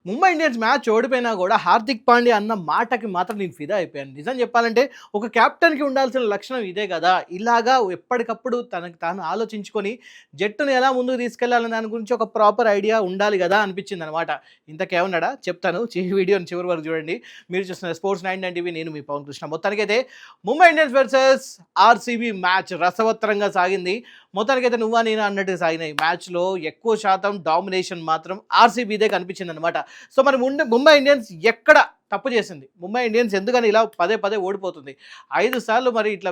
Mumbai Indians match ఓడిపోయినా కూడా హార్దిక్ పాండ్యా అన్న మాటకి మాత్రం నేను ఫిదా అయిపోయాను. నిజం చెప్పాలంటే ఒక కెప్టెన్‌కి ఉండాల్సిన లక్షణం ఇదే గదా! ఇలాగా ఎప్పటికప్పుడు తనకు తాను ఆలోచించుకొని జట్టుని ఎలా ముందుకు తీసుకెళ్లాలనే దాని గురించి ఒక ప్రాపర్ ఐడియా ఉండాలి గదా! అనిపించిందనమాట. ఇంతకేమన్నాడా? చెప్తాను. వీడియోని చివరి వరకు చూడండి. మీరు చూస్తున్న స్పోర్ట్స్ 99 టీవీ, నేను మీ పవన్ కృష్ణ. మొత్తానికైతే Mumbai Indians versus RCB match రసవత్తరంగా సాగింది. మొత్తానికైతే నువ్వా నేనా అన్నట్టు సాగిన ఈ మ్యాచ్‌లో ఎక్కువ శాతం డామినేషన్ మాత్రం ఆర్‌సీబీదే కనిపించిందనమాట. సో మరి ముంబై ఇండియన్స్ ఎక్కడ తప్పు చేసింది? ముంబై ఇండియన్స్ ఎందుకని ఇలా పదే పదే ఓడిపోతుంది? 5 సార్లు మరి ఇట్లా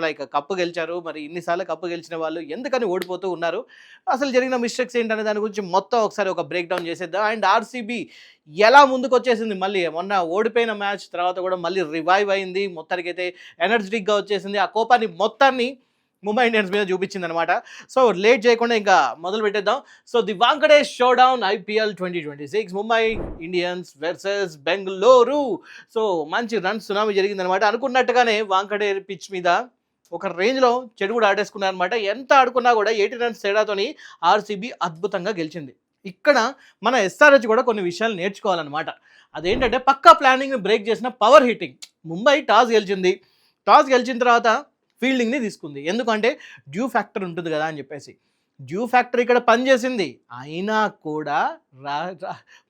లైక్ కప్పు గెలిచారు. మరి ఇన్ని సార్లు కప్పు గెలిచిన వాళ్ళు ఎందుకని ఓడిపోతూ ఉన్నారు? అసలు జరిగిన మిస్టేక్స్ ఏంటనే దాని గురించి మొత్తం ఒకసారి ఒక బ్రేక్ డౌన్ చేసేద్దాం. అండ్ ఆర్సీబీ ఎలా ముందుకొచ్చేసింది మళ్ళీ మొన్న ఓడిపోయిన మ్యాచ్ తర్వాత కూడా మళ్ళీ రివైవ్ అయింది. మొత్తానికైతే ఎనర్జెటిక్‌గా వచ్చేసింది. ఆ కోపాన్ని మొత్తాన్ని ముంబై ఇండియన్స్ మీద చూపించిందనమాట. సో లేట్ చేయకుండా ఇంకా మొదలు పెట్టేద్దాం. సో ది వాంకడేష్ showdown IPL 2026 Mumbai Indians versus Bengaluru. So మంచి రన్ సునామీ జరిగిందనమాట. అనుకున్నట్టుగానే వాంకడే పిచ్ మీద ఒక రేంజ్లో చెడు కూడా ఆడేసుకున్నారనమాట. ఎంత ఆడుకున్నా కూడా 80 రన్స్ తేడాతోని ఆర్సీబీ అద్భుతంగా గెలిచింది. ఇక్కడ మన ఎస్ఆర్హెచ్ కూడా కొన్ని విషయాలు నేర్చుకోవాలన్నమాట. అదేంటంటే పక్కా ప్లానింగ్ని బ్రేక్ చేసిన పవర్ హిట్టింగ్. ముంబై టాస్ గెలిచింది. టాస్ గెలిచిన తర్వాత ఫీల్డింగ్ని తీసుకుంది. ఎందుకంటే డ్యూ ఫ్యాక్టర్ ఉంటుంది కదా అని చెప్పేసి. డ్యూ ఫ్యాక్టర్ ఇక్కడ పనిచేసింది. అయినా కూడా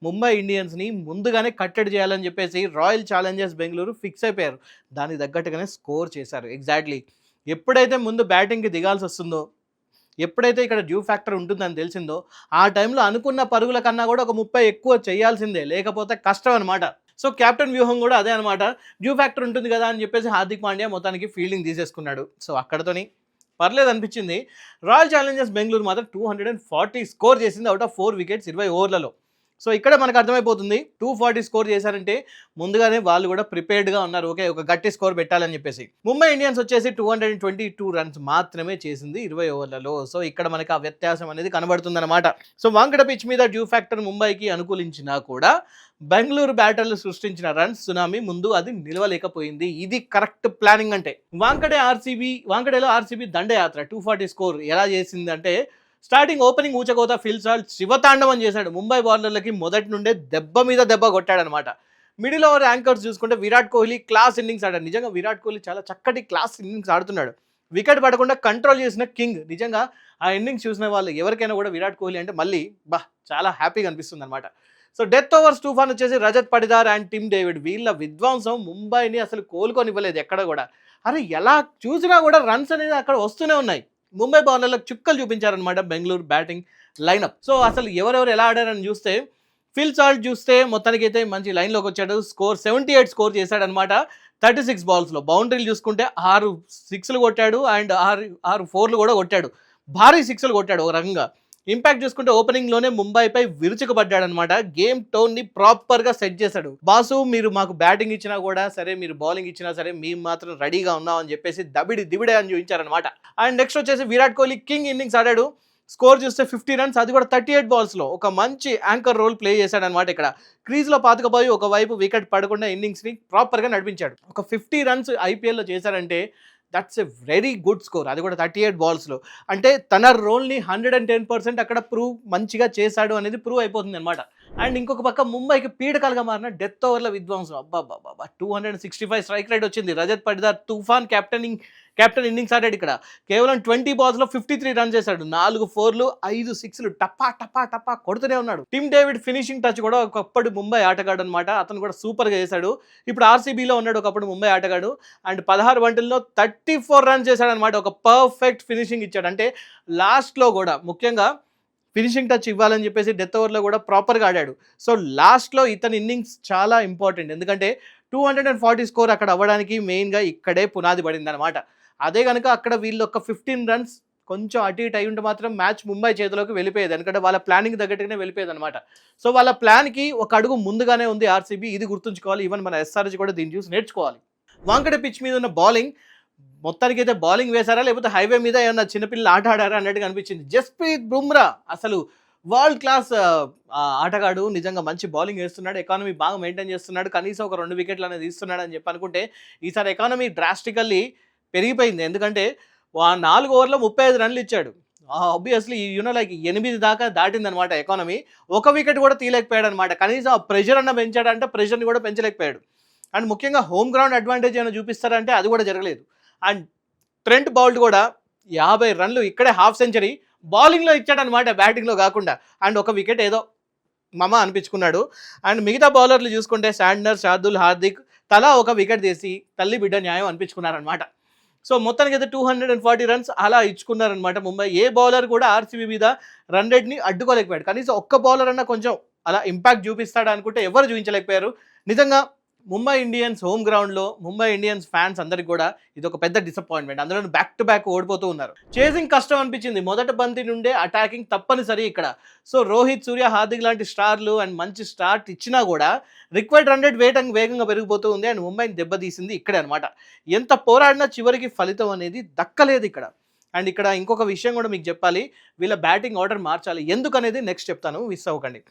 ముంబై ఇండియన్స్ని ముందుగానే కట్టడి చేయాలని చెప్పేసి రాయల్ ఛాలెంజర్స్ బెంగళూరు ఫిక్స్ అయిపోయారు. దానికి తగ్గట్టుగానే స్కోర్ చేశారు. ఎగ్జాక్ట్లీ ఎప్పుడైతే ముందు బ్యాటింగ్కి దిగాల్సి వస్తుందో, ఎప్పుడైతే ఇక్కడ డ్యూ ఫ్యాక్టర్ ఉంటుందని తెలిసిందో, ఆ టైంలో అనుకున్న పరుగుల కన్నా కూడా ఒక 30 ఎక్కువ చేయాల్సిందే, లేకపోతే కష్టం అనమాట. సో కెప్టెన్ వ్యూహం కూడా అదే అనమాట. డ్యూ ఫ్యాక్టర్ ఉంటుంది కదా అని చెప్పేసి హార్దిక్ పాండ్యా మొత్తానికి ఫీల్డింగ్ తీసేసుకున్నాడు. సో అక్కడతోని పర్లేదు అనిపించింది. రాయల్ ఛాలెంజర్స్ బెంగళూరు మాత్రం 240 స్కోర్ చేసింది అవుట్ ఆఫ్ 4 వికెట్స్ 20 ఓవర్లలో. సో ఇక్కడ మనకు అర్థమైపోతుంది 240 స్కోర్ చేశారంటే ముందుగానే వాళ్ళు కూడా ప్రిపేర్డ్గా ఉన్నారు. ఓకే, ఒక గట్టి స్కోర్ పెట్టాలని చెప్పేసి. ముంబై ఇండియన్స్ వచ్చేసి 222 రన్స్ మాత్రమే చేసింది 20 ఓవర్లలో. సో ఇక్కడ మనకి ఆ వ్యత్యాసం అనేది కనబడుతుందన్నమాట. సో వాంకడ పిచ్ మీద డ్యూ ఫ్యాక్టర్ ముంబైకి అనుకూలించినా కూడా బెంగళూరు బ్యాటర్లు సృష్టించిన రన్స్ సునామీ ముందు అది నిలవలేకపోయింది. ఇది కరెక్ట్ ప్లానింగ్ అంటే. వాంకడేలో ఆర్సీబీ దండయాత్ర 240 స్కోర్ ఎలా చేసిందంటే, స్టార్టింగ్ ఓపెనింగ్ ఊచకోత ఫిల్ సాల్ట్ శివతాండవం చేశాడు. ముంబై బౌలర్లకి మొదటి నుండే దెబ్బ మీద దెబ్బ కొట్టాడనమాట. మిడిల్ ఓవర్ యాంకర్స్ చూసుకుంటే విరాట్ కోహ్లీ క్లాస్ ఇన్నింగ్స్ ఆడాడు. నిజంగా విరాట్ కోహ్లీ చాలా చక్కటి క్లాస్ ఇన్నింగ్స్ ఆడుతున్నాడు. వికెట్ పడకుండా కంట్రోల్ చేసిన కింగ్. నిజంగా ఆ ఇన్నింగ్స్ చూసిన వాళ్ళు ఎవరికైనా కూడా విరాట్ కోహ్లీ అంటే మళ్ళీ చాలా హ్యాపీగా అనిపిస్తుంది అనమాట. సో డెత్ ఓవర్స్ తుఫాన్ వచ్చేసి Rajat Patidar and Tim David వీళ్ళ విధ్వంసం ముంబైని అసలు కోలుకొనివ్వలేదు ఎక్కడ కూడా. అరే ఎలా చూసినా కూడా రన్స్ అనేది అక్కడ వస్తూనే ఉన్నాయి. ముంబై బౌలర్లకు చుక్కలు చూపించారనమాట బెంగళూరు బ్యాటింగ్ లైనప్. సో అసలు ఎవరెవరు ఎలా ఆడారని చూస్తే, ఫిల్ సాల్ట్ చూస్తే మొత్తానికి అయితే మంచి లైన్లోకి వచ్చాడు. 78 స్కోర్ చేశాడనమాట 36 బాల్స్లో. బౌండరీలు చూసుకుంటే 6 సిక్స్లు కొట్టాడు అండ్ 6 4లు కూడా కొట్టాడు. భారీ సిక్స్లు కొట్టాడు ఒక రకంగా. ఇంపాక్ట్ చూసుకుంటే ఓపెనింగ్లోనే ముంబైపై విరుచుకుపడ్డాడనమాట. గేమ్ టోన్ని ప్రాపర్గా సెట్ చేశాడు. బాసు మీరు మాకు బ్యాటింగ్ ఇచ్చినా కూడా సరే, మీరు బౌలింగ్ ఇచ్చినా సరే, మేము మాత్రం రెడీగా ఉన్నామని చెప్పేసి దివిడే అని చూపించారనమాట. అండ్ నెక్స్ట్ వచ్చేసి విరాట్ కోహ్లీ కింగ్ ఇన్నింగ్స్ ఆడాడు. స్కోర్ చూస్తే 50 రన్స్, అది కూడా 38 బాల్స్లో. ఒక మంచి యాంకర్ రోల్ ప్లే చేశాడనమాట. ఇక్కడ క్రీజ్లో పాతుకుపోయి ఒకవైపు వికెట్ పడకుండా ఇన్నింగ్స్ని ప్రాపర్గా నడిపించాడు. ఒక 50 రన్స్ ఐపీఎల్లో చేశారంటే that's a very good score. అది కూడా 38 బాల్స్లో. అంటే తన రోల్ని 110% అక్కడ మంచిగా చేశాడు అనేది ప్రూవ్ అయిపోతుంది అనమాట. అండ్ ఇంకొక పక్క ముంబైకి పీడకలుగా మారిన డెత్ ఓవర్ల విధ్వంసం. 265 స్ట్రైక్ రేట్ వచ్చింది. రజత్ పడిదార్ తుఫాన్ కెప్టెన్ ఇన్నింగ్స్ ఆడాడు. ఇక్కడ కేవలం 20 బాల్స్లో 53 రన్స్ చేశాడు. 4 4లు 5 6లు టపా టపా టపా కొడుతూనే ఉన్నాడు. టిమ్ డేవిడ్ ఫినిషింగ్ టచ్ కూడా ఒకప్పుడు ముంబై ఆటగాడు అనమాట. అతను కూడా సూపర్గా చేశాడు. ఇప్పుడు ఆర్సీబీలో ఉన్నాడు, ఒకప్పుడు ముంబై ఆటగాడు. అండ్ 16 బంటుల్లో 34 రన్స్ చేశాడు అనమాట. ఒక పర్ఫెక్ట్ ఫినిషింగ్ ఇచ్చాడు. అంటే లాస్ట్లో కూడా ముఖ్యంగా ఫినిషింగ్ టచ్ ఇవ్వాలని చెప్పేసి డెత్ ఓవర్లో కూడా ప్రాపర్గా ఆడాడు. సో లాస్ట్లో ఇతని ఇన్నింగ్స్ చాలా ఇంపార్టెంట్. ఎందుకంటే 240 స్కోర్ అక్కడ అవ్వడానికి మెయిన్గా ఇక్కడే పునాది పడింది అనమాట. అదే కనుక అక్కడ వీళ్ళు ఒక 15 రన్స్ కొంచెం అటు ఇటు అయి ఉంటే మాత్రం మ్యాచ్ ముంబై చేతిలోకి వెళ్ళిపోయేది. ఎందుకంటే వాళ్ళ ప్లానింగ్ తగ్గట్టుగానే వెళ్ళిపోయేది అనమాట. సో వాళ్ళ ప్లాన్కి ఒక అడుగు ముందుగానే ఉంది ఆర్సీబీ. ఇది గుర్తుంచుకోవాలి. ఈవెన్ మన ఎస్ఆర్హెచ్ కూడా దీన్ని చూసి నేర్చుకోవాలి. వాంకడే పిచ్ మీద ఉన్న బౌలింగ్ మొత్తానికి అయితే బౌలింగ్ వేశారా లేకపోతే హైవే మీద ఏమన్నా చిన్నపిల్లలు ఆట ఆడారా అన్నట్టుగా అనిపించింది. జస్ప్రీత్ బుమ్రా అసలు వరల్డ్ క్లాస్ ఆటగాడు. నిజంగా మంచి బౌలింగ్ వేస్తున్నాడు. ఎకానమీ బాగా మెయింటైన్ చేస్తున్నాడు. కనీసం ఒక 2 వికెట్లు అనేది తీస్తున్నాడు అని చెప్పి అనుకుంటే ఈసారి ఎకానమీ డ్రాస్టికల్లీ పెరిగిపోయింది. ఎందుకంటే 4 ఓవర్లో 35 రన్లు ఇచ్చాడు. ఆబ్వియస్లీ లైక్ 8 దాకా దాటిందనమాట ఎకానమీ. ఒక వికెట్ కూడా తీయలేకపోయాడనమాట. కనీసం ఆ ప్రెషర్ అన్న పెంచాడంటే ప్రెషర్‌ని కూడా పెంచలేకపోయాడు. అండ్ ముఖ్యంగా హోమ్ గ్రౌండ్ అడ్వాంటేజ్ ఏమైనా చూపిస్తారంటే అది కూడా జరగలేదు. అండ్ ట్రెంట్ బౌల్ట్ కూడా 50 రన్లు ఇక్కడే హాఫ్ సెంచరీ బౌలింగ్‌లో ఇచ్చాడనమాట, బ్యాటింగ్‌లో కాకుండా. అండ్ ఒక వికెట్ ఏదో మమ అనిపించుకున్నాడు. అండ్ మిగతా బౌలర్లు చూసుకుంటే శాంట్నర్, శార్దుల్, హార్దిక్ తలా ఒక వికెట్ తీసి తల్లి బిడ్డ న్యాయం అనిపించుకున్నారనమాట. సో మొత్తానికి అయితే 240 రన్స్ అలా ఇచ్చుకున్నారనమాట ముంబై. ఏ బౌలర్ కూడా ఆర్సీబీ మీద రన్ రేట్ని అడ్డుకోలేకపోయాడు. కనీసం ఒక్క బౌలర్ అన్నా కొంచెం అలా ఇంపాక్ట్ చూపిస్తాడు అనుకుంటే ఎవరు చూపించలేకపోయారు. నిజంగా ముంబై ఇండియన్స్ హోమ్ గ్రౌండ్లో ముంబై ఇండియన్స్ ఫ్యాన్స్ అందరికి కూడా ఇది ఒక పెద్ద డిసప్పాయింట్మెంట్. అందులో బ్యాక్ టు బ్యాక్ ఓడిపోతూ ఉన్నారు. చేసింగ్ కష్టం అనిపించింది. మొదటి బంతి నుండే అటాకింగ్ తప్పనిసరి ఇక్కడ. సో రోహిత్, సూర్య, హార్దిక్ లాంటి స్టార్లు అండ్ మంచి స్టార్ట్ ఇచ్చినా కూడా రిక్వైర్డ్ రన్ రేట్ వేగంగా పెరిగిపోతూ ఉంది. అండ్ ముంబైని దెబ్బతీసింది ఇక్కడే అనమాట. ఎంత పోరాడినా చివరికి ఫలితం అనేది దక్కలేదు ఇక్కడ. అండ్ ఇక్కడ ఇంకొక విషయం కూడా మీకు చెప్పాలి, వీళ్ళ బ్యాటింగ్ ఆర్డర్ మార్చాలి. ఎందుకనేది నెక్స్ట్ చెప్తాను, మిస్ అవ్వకండి.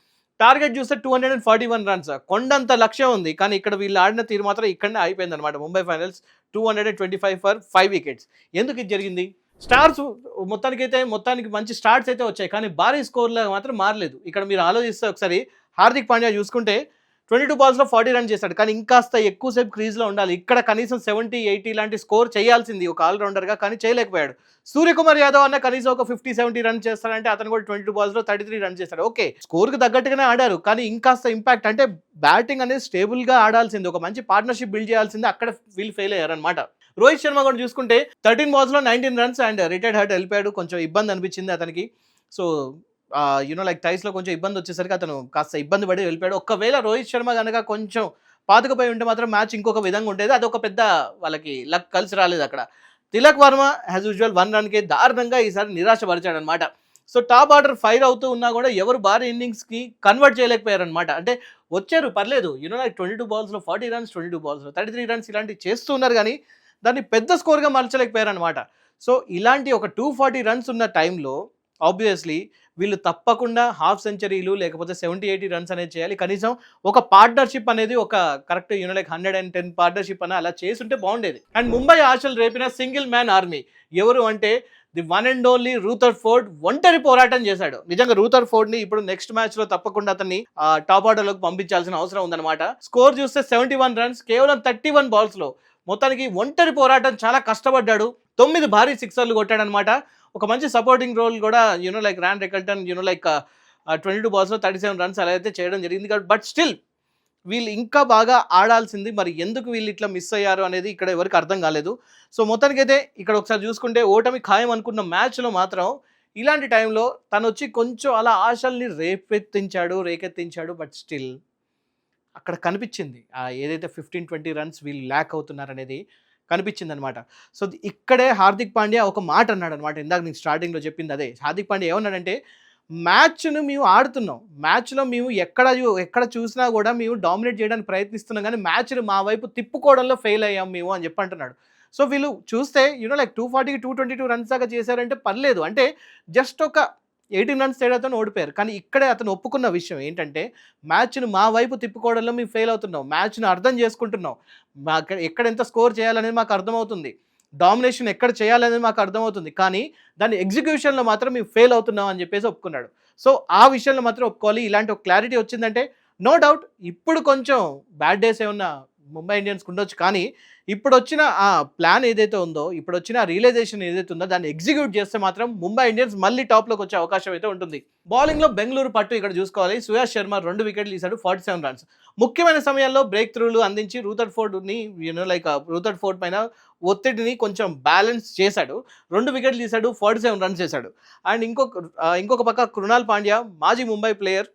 టార్గెట్ చూస్తే 241 రన్స్, కొండంత లక్ష్యం ఉంది. కానీ ఇక్కడ వీళ్ళు ఆడిన తీరు మాత్రం ఇక్కడనే అయిపోయింది అనమాట. Mumbai finals 225 for 5 wickets. ఎందుకు ఇది జరిగింది? స్టార్స్ మొత్తానికి మంచి స్టార్ట్స్ అయితే వచ్చాయి, కానీ భారీ స్కోర్లో మాత్రం మారలేదు. ఇక్కడ మీరు ఆలోచిస్తే ఒకసారి హార్దిక్ పాండ్యా చూసుకుంటే 22 బాల్స్లో 40 రన్ చేశాడు, కానీ ఇంకాస్త ఎక్కువసేపు క్రీజ్లో ఉండాలి. ఇక్కడ కనీసం 70-80 లాంటి స్కోర్ చేయాల్సింది ఒక ఆల్రౌండర్గా, కానీ చేయలేకపోయాడు. సూర్యకుమార్ యాదవ్ అన్న కనీసం ఒక 50-70 రన్ చేస్తాడంటే అతను కూడా 22 బాల్స్లో 33 రన్ చేస్తాడు. ఓకే, స్కోర్కి తగ్గట్టుగానే ఆడారు, కానీ ఇంకాస్త ఇంపాక్ట్ అంటే బ్యాటింగ్ అనేది స్టేబుల్గా ఆడాల్సింది, ఒక మంచి పార్ట్నర్షిప్ బిల్డ్ చేయాల్సింది. అక్కడ వీళ్ళు ఫెయిల్ అయ్యారనమాట. రోహిత్ శర్మ కూడా చూసుకుంటే 13 బాల్స్లో 19 రన్స్ అండ్ రిటైర్డ్ హర్ట్ వెళ్ళిపోయాడు. కొంచెం ఇబ్బంది అనిపించింది అతనికి. సో లైక్ టైస్లో కొంచెం ఇబ్బంది వచ్చేసరికి అతను కాస్త ఇబ్బంది పడి వెళ్ళిపోయాడు. ఒకవేళ రోహిత్ శర్మ కనుక కొంచెం పాతుకుపోయి ఉంటే మాత్రం మ్యాచ్ ఇంకొక విధంగా ఉండేది. అదొక పెద్ద వాళ్ళకి లక్ కలిసి రాలేదు అక్కడ. తిలక్ వర్మ యాజ్ యూజువల్ 1 రన్కి దారుణంగా ఈసారి నిరాశపరిచాడనమాట. సో టాప్ ఆర్డర్ ఫైర్ అవుతూ ఉన్నా కూడా ఎవరు భారీ ఇన్నింగ్స్కి కన్వర్ట్ చేయలేకపోయారనమాట. అంటే వచ్చారు పర్లేదు, లైక్ 22 బాల్స్లో 40 రన్స్, 22 బాల్స్లో 33 రన్స్ ఇలాంటివి చేస్తూ ఉన్నారు, కానీ దాన్ని పెద్ద స్కోర్గా మలచలేకపోయారనమాట. సో ఇలాంటి ఒక 240 రన్స్ ఉన్న టైంలో ఆబ్వియస్లీ వీళ్ళు తప్పకుండా హాఫ్ సెంచరీలు లేకపోతే 70-80 రన్స్ అనేది చేయాలి. కనీసం ఒక పార్ట్నర్షిప్ అనేది ఒక కరెక్ట్ లైక్ 110 పార్ట్నర్షిప్ అని అలా చేస్తుంటే బాగుండేది. అండ్ ముంబై ఆశలు రేపిన సింగిల్ మ్యాన్ ఆర్మీ ఎవరు అంటే the one and only Rutherford ఒంటరి పోరాటం చేశాడు. నిజంగా రూథర్ఫోర్డ్ని ఇప్పుడు నెక్స్ట్ మ్యాచ్లో తప్పకుండా అతన్ని టాప్ ఆర్డర్లోకి పంపించాల్సిన అవసరం ఉందన్నమాట. స్కోర్ చూస్తే 71 రన్స్ కేవలం 31 బాల్స్లో. మొత్తానికి ఒంటరి పోరాటం, చాలా కష్టపడ్డాడు. 9 భారీ సిక్సర్లు కొట్టాడనమాట. ఒక మంచి సపోర్టింగ్ రోల్ కూడా లైక్ ర్యాన్ రెకల్టన్ లైక్ 22 బాల్స్లో 37 రన్స్ అలా అయితే చేయడం జరిగింది. బట్ స్టిల్ వీళ్ళు ఇంకా బాగా ఆడాల్సింది. మరి ఎందుకు వీళ్ళు ఇట్లా మిస్ అయ్యారు అనేది ఇక్కడ ఎవరికి అర్థం కాలేదు. సో మొత్తానికైతే ఇక్కడ ఒకసారి చూసుకుంటే ఓటమి ఖాయం అనుకున్న మ్యాచ్లో మాత్రం ఇలాంటి టైంలో తను వచ్చి కొంచెం అలా ఆశల్ని రేకెత్తించాడు. బట్ స్టిల్ అక్కడ కనిపించింది ఏదైతే 15-20 రన్స్ వీళ్ళు ల్యాక్ అవుతున్నారనేది కనిపించింది అనమాట. సో ఇక్కడే హార్దిక్ పాండ్యా ఒక మాట అన్నాడు అనమాట. ఇందాక నేను స్టార్టింగ్లో చెప్పింది అదే. హార్దిక్ పాండ్యా ఏమన్నాడంటే, మ్యాచ్ను మేము ఆడుతున్నాం, మ్యాచ్లో మేము ఎక్కడ చూసినా కూడా మేము డామినేట్ చేయడానికి ప్రయత్నిస్తున్నాం, కానీ మ్యాచ్ను మా వైపు తిప్పుకోవడంలో ఫెయిల్ అయ్యాం మేము అని చెప్పి అంటున్నాడు. సో వీళ్ళు చూస్తే లైక్ 240కి 222 రన్స్ దాకా చేశారంటే పర్లేదు, అంటే జస్ట్ ఒక 18 రన్స్ తేడాతో ఓడిపోయారు. కానీ ఇక్కడే అతను ఒప్పుకున్న విషయం ఏంటంటే, మ్యాచ్ను మా వైపు తిప్పుకోవడంలో మేము ఫెయిల్ అవుతున్నాం, మ్యాచ్ను అర్థం చేసుకుంటున్నాం, ఎక్కడ ఎంత స్కోర్ చేయాలనేది మాకు అర్థమవుతుంది, డామినేషన్ ఎక్కడ చేయాలనేది మాకు అర్థమవుతుంది, కానీ దాని ఎగ్జిక్యూషన్లో మాత్రం మేము ఫెయిల్ అవుతున్నాం అని చెప్పేసి ఒప్పుకున్నాడు. సో ఆ విషయంలో మాత్రం ఒప్పుకోవాలి. ఇలాంటి ఒక క్లారిటీ వచ్చిందంటే నో డౌట్ ఇప్పుడు కొంచెం బ్యాడ్ డేస్ ఏమన్నా ముంబై ఇండియన్స్కి ఉండొచ్చు, కానీ ఇప్పుడు వచ్చిన ఆ ప్లాన్ ఏదైతే ఉందో, ఇప్పుడు వచ్చిన రియలైజేషన్ ఏదైతే ఉందో దాన్ని ఎగ్జిక్యూట్ చేస్తే మాత్రం ముంబై ఇండియన్స్ మళ్ళీ టాప్లోకి వచ్చే అవకాశం అయితే ఉంటుంది. బౌలింగ్లో బెంగళూరు పట్టు ఇక్కడ చూసుకోవాలి. సుయాష్ శర్మ 2 వికెట్లు తీశాడు, 47 రన్స్. ముఖ్యమైన సమయాల్లో బ్రేక్ త్రూలు అందించి రూథర్ఫోర్డ్ని లైక్ రూథర్ఫోర్డ్ పైన ఒత్తిడిని కొంచెం బ్యాలెన్స్ చేశాడు. 2 వికెట్లు తీశాడు, 47 రన్స్ చేశాడు. అండ్ ఇంకొక పక్క కృణాల్ పాండ్యా మాజీ ముంబై ప్లేయర్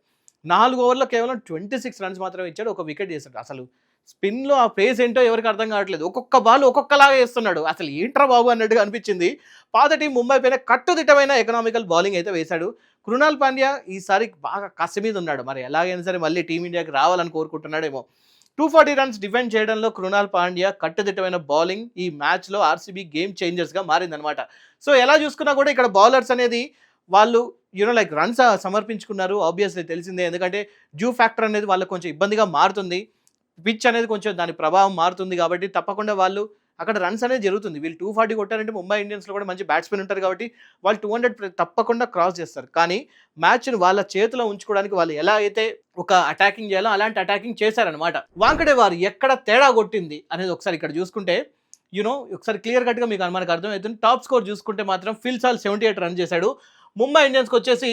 4 ఓవర్లో కేవలం 26 రన్స్ మాత్రమే ఇచ్చాడు, 1 వికెట్ చేశాడు. అసలు స్పిన్లో ఆ పేస్ ఏంటో ఎవరికి అర్థం కావట్లేదు. ఒక్కొక్క బాల్ ఒక్కొక్కలాగా వేస్తున్నాడు. అసలు ఏంట్రా బాబు అన్నట్టుగా అనిపించింది. పాత టీం ముంబై పైన కట్టుదిట్టమైన ఎకనామికల్ బౌలింగ్ అయితే వేశాడు. కృణాల్ పాండ్యా ఈసారి బాగా కసి మీద ఉన్నాడు. మరి ఎలాగైనా సరే మళ్ళీ టీమిండియాకి రావాలని కోరుకుంటున్నాడేమో. 240 రన్స్ డిఫెండ్ చేయడంలో కృణాల్ పాండ్యా కట్టుదిట్టమైన బౌలింగ్ ఈ మ్యాచ్లో ఆర్సీబీ గేమ్ చేంజర్స్గా మారిందనమాట. సో ఎలా చూసుకున్నా కూడా ఇక్కడ బౌలర్స్ అనేది వాళ్ళు లైక్ రన్స్ సమర్పించుకున్నారు. ఆబ్వియస్లీ తెలిసిందే, ఎందుకంటే డ్యూ ఫ్యాక్టర్ అనేది వాళ్ళకి కొంచెం ఇబ్బందిగా మారుతుంది. పిచ్ అనేది కొంచెం దాని ప్రభావం మారుతుంది, కాబట్టి తప్పకుండా వాళ్ళు అక్కడ రన్స్ అనేది జరుగుతుంది. వీళ్ళు 240 కొట్టారంటే ముంబై ఇండియన్స్‌లో కూడా మంచి బ్యాట్స్‌మెన్ ఉంటారు కాబట్టి వాళ్ళు 200 తప్పకుండా క్రాస్ చేస్తారు. కానీ మ్యాచ్‌ని వాళ్ళ చేతిలో ఉంచుకోవడానికి వాళ్ళు ఎలా అయితే ఒక అటాకింగ్ చేయాలో అలాంటి అటాకింగ్ చేశారనమాట. వాంకడే వారు ఎక్కడ తేడా కొట్టింది అనేది ఒకసారి ఇక్కడ చూసుకుంటే ఒకసారి క్లియర్ కట్‌గా మనకు అర్థమవుతుంది. టాప్ స్కోర్ చూసుకుంటే మాత్రం ఫిల్ సాల్ 78 రన్ చేశాడు. ముంబై ఇండియన్స్‌కి వచ్చేసి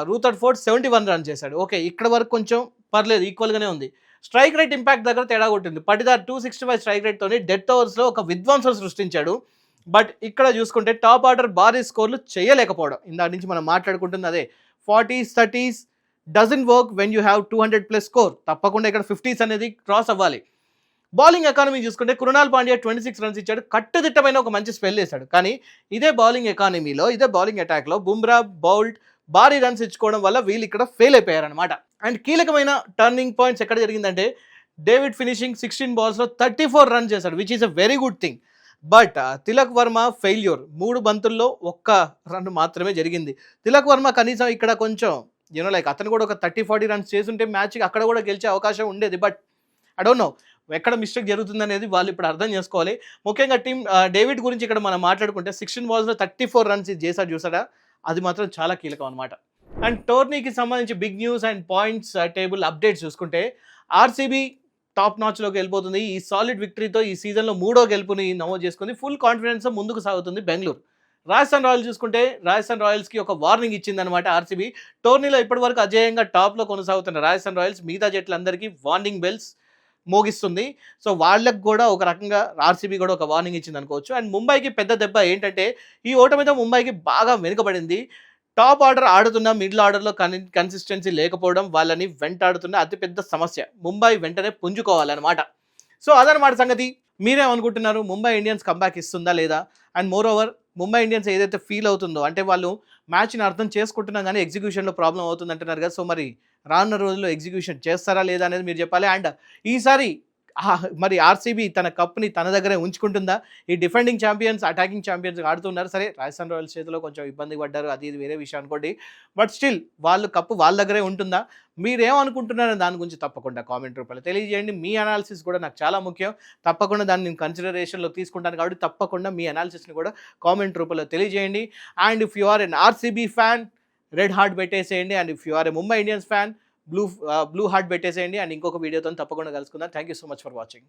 రూథర్ఫోర్డ్ 71 రన్ చేశాడు. ఓకే, ఇక్కడ వరకు కొంచెం పర్లేదు, ఈక్వల్‌గానే ఉంది. స్ట్రైక్ రేట్ ఇంపాక్ట్ దగ్గర తేడా కొట్టింది. పటిదార్ 265 స్ట్రైక్ రేట్‌తోని డెత్ ఓవర్స్‌లో ఒక విధ్వంసం సృష్టించాడు. బట్ ఇక్కడ చూసుకుంటే టాప్ ఆర్డర్ భారీ స్కోర్లు చేయలేకపోవడం. ఇందాక నుంచి మనం మాట్లాడుకుంటుంది అదే. 40s, 30s doesn't work when you have 200+ score. తప్పకుండా ఇక్కడ 50s అనేది క్రాస్ అవ్వాలి. బౌలింగ్ ఎకానమీ చూసుకుంటే కృణాల్ పాండ్యా 26 రన్స్ ఇచ్చాడు. కట్టుదిట్టమైన ఒక మంచి స్పెల్ వేశాడు. కానీ ఇదే బౌలింగ్ ఎకానమీలో, ఇదే బౌలింగ్ అటాక్లో బుమ్రా, బౌల్ట్ భారీ రన్స్ ఇచ్చుకోవడం వల్ల వీళ్ళు ఇక్కడ ఫెయిల్ అయిపోయారనమాట. అండ్ కీలకమైన టర్నింగ్ పాయింట్స్ ఎక్కడ జరిగిందంటే డేవిడ్ ఫినిషింగ్ 16 బాల్స్లో 34 రన్ చేశాడు, which is a very good thing. But Tilak Varma failure. 3 బంతుల్లో 1 రన్ మాత్రమే జరిగింది. తిలక్ వర్మ కనీసం ఇక్కడ కొంచెం అతను కూడా ఒక 30-40 రన్స్ చేస్తుంటే మ్యాచ్కి అక్కడ కూడా గెలిచే అవకాశం ఉండేది. బట్ ఐ డోంట్ నో ఎక్కడ మిస్టేక్ జరుగుతుంది అనేది వాళ్ళు ఇప్పుడు అర్థం చేసుకోవాలి. ముఖ్యంగా డేవిడ్ గురించి ఇక్కడ మనం మాట్లాడుకుంటే 16 బాల్స్లో 34 రన్స్ చేశాడు చూసాడా, అది మాత్రం చాలా కీలకం అనమాట. అండ్ టోర్నీకి సంబంధించి big news and points table updates చూసుకుంటే ఆర్సీబీ టాప్ నాచ్లోకి వెళ్ళిపోతుంది. ఈ సాలిడ్ విక్టరీతో ఈ సీజన్లో 3వ గెలుపుని నమోదు చేసుకుంది. ఫుల్ కాన్ఫిడెన్స్ ముందుకు సాగుతుంది బెంగళూరు. రాజస్థాన్ రాయల్స్ చూసుకుంటే రాజస్థాన్ రాయల్స్కి ఒక వార్నింగ్ ఇచ్చిందనమాట ఆర్సీబీ. టోర్నీలో ఇప్పటివరకు అజేయంగా టాప్లో కొనసాగుతున్న రాజస్థాన్ రాయల్స్ మిగతా జట్లందరికీ వార్నింగ్ బెల్స్ మోగిస్తుంది. సో వాళ్ళకు కూడా ఒక రకంగా ఆర్సీబీ కూడా ఒక వార్నింగ్ ఇచ్చింది అనుకోవచ్చు. అండ్ ముంబైకి పెద్ద దెబ్బ ఏంటంటే ఈ ఓటమితో ముంబైకి బాగా వెనుకబడింది. టాప్ ఆర్డర్ ఆడుతున్న మిడిల్ ఆర్డర్లో కన్సిస్టెన్సీ లేకపోవడం వాళ్ళని వెంటాడుతున్న అతిపెద్ద సమస్య. ముంబై వెంటనే పుంజుకోవాలన్నమాట. సో అదనమాట సంగతి. మీరేమనుకుంటున్నారు? ముంబై ఇండియన్స్ కంబ్యాక్ ఇస్తుందా లేదా? And more over Mumbai Indians ఏదైతే ఫీల్ అవుతుందో, అంటే వాళ్ళు మ్యాచ్ని అర్థం చేసుకుంటున్నా కానీ ఎగ్జిక్యూషన్లో ప్రాబ్లం అవుతుంది అంటున్నారు కదా. సో మరి రానున్న రోజుల్లో ఎగ్జిక్యూషన్ చేస్తారా లేదా అనేది మీరు చెప్పాలి. అండ్ ఈసారి మరి ఆర్సీబీ తన కప్ని తన దగ్గరే ఉంచుకుంటుందా? ఈ డిఫెండింగ్ ఛాంపియన్స్, అటాకింగ్ ఛాంపియన్స్ ఆడుతున్నారు. సరే, రాజస్థాన్ రాయల్స్ చేతిలో కొంచెం ఇబ్బంది పడ్డారు, అది ఇది వేరే విషయం అనుకోండి. బట్ స్టిల్ వాళ్ళు కప్పు వాళ్ళ దగ్గరే ఉంటుందా? మీరేమనుకుంటున్నారని దాని గురించి తప్పకుండా కామెంట్ రూపంలో తెలియజేయండి. మీ అనాలిసిస్ కూడా నాకు చాలా ముఖ్యం. తప్పకుండా దాన్ని నేను కన్సిడరేషన్లో తీసుకుంటాను కాబట్టి తప్పకుండా మీ అనాలిసిస్ని కూడా కామెంట్ రూపంలో తెలియజేయండి. And if you are an RCB fan, red heart పెట్టేసేయండి. And if you are a Mumbai Indians fan, blue heart పెట్టేసేయండి. అండ్ ఇంకొక వీడియోతో తప్పకుండా కలుసుకుందాం. Thank you so much for watching.